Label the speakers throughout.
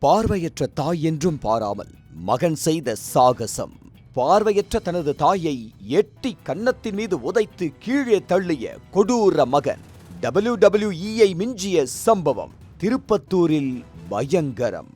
Speaker 1: பார்வையற்ற தாய் என்றும் பாராமல் மகன் செய்த சாகசம். பார்வையற்ற தனது தாயை எட்டி கன்னத்தின் மீது உதைத்து கீழே தள்ளிய கொடூர மகன். WWE மிஞ்சிய சம்பவம் திருப்பத்தூரில் பயங்கரம்.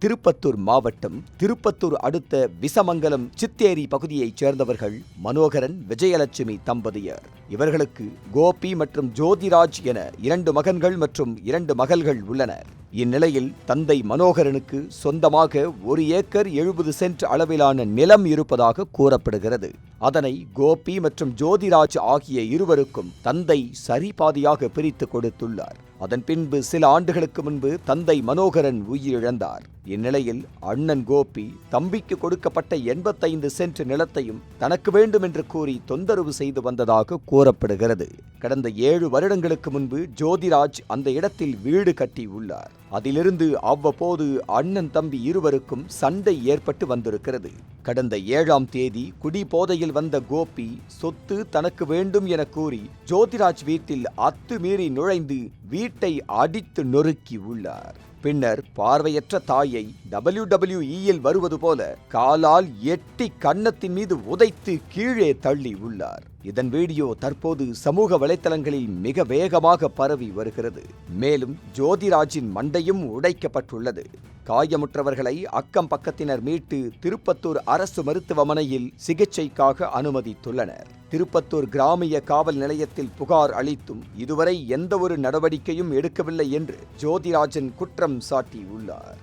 Speaker 1: திருப்பத்தூர் மாவட்டம் திருப்பத்தூர் அடுத்த விசமங்கலம் சித்தேரி பகுதியைச் சேர்ந்தவர்கள் மனோகரன், விஜயலட்சுமி தம்பதியர். இவர்களுக்கு கோபி மற்றும் ஜோதிராஜ் என 2 மகன்கள் மற்றும் 2 மகள்கள் உள்ளனர். இந்நிலையில் தந்தை மனோகரனுக்கு சொந்தமாக 1 ஏக்கர் 70 சென்ட் அளவிலான நிலம் இருப்பதாக கூறப்படுகிறது. அதனை கோபி மற்றும் ஜோதிராஜ் ஆகிய இருவருக்கும் தந்தை சரிபாதியாக பிரித்து கொடுத்துள்ளார். அதன் பின்பு சில ஆண்டுகளுக்கு முன்பு தந்தை மனோகரன் உயிரிழந்தார். இந்நிலையில் அண்ணன் கோபி தம்பிக்கு கொடுக்கப்பட்ட 85 சென்ட் நிலத்தையும் தனக்கு வேண்டும் என்று கூறி தொந்தரவு செய்து வந்ததாக கூறப்படுகிறது. கடந்த 7 வருடங்களுக்கு முன்பு ஜோதிராஜ் அந்த இடத்தில் வீடு கட்டி உள்ளார். அதிலிருந்து அவ்வப்போது அண்ணன் தம்பி இருவருக்கும் சண்டை ஏற்பட்டு வந்திருக்கிறது. கடந்த 7ஆம் தேதி குடி போதையில் வந்த கோபி சொத்து தனக்கு வேண்டும் என கூறி ஜோதிராஜ் வீட்டில் அத்துமீறி நுழைந்து வீட்டை அடித்து நொறுக்கி உள்ளார். பின்னர் பார்வையற்ற தாயை WWEயில் வருவது போல காலால் எட்டி கன்னத்தின் மீது உதைத்து கீழே தள்ளி உள்ளார். இதன் வீடியோ தற்போது சமூக வலைத்தளங்களில் மிக வேகமாக பரவி வருகிறது. மேலும் ஜோதிராஜின் மண்டையும் உடைக்கப்பட்டுள்ளது. காயமுற்றவர்களை அக்கம் பக்கத்தினர் மீட்டு திருப்பத்தூர் அரசு மருத்துவமனையில் சிகிச்சைக்காக அனுமதித்துள்ளனர். திருப்பத்தூர் கிராமிய காவல் நிலையத்தில் புகார் அளித்தும் இதுவரை எந்தவொரு நடவடிக்கையும் எடுக்கவில்லை என்று ஜோதிராஜன் குற்றம் சாட்டியுள்ளார்.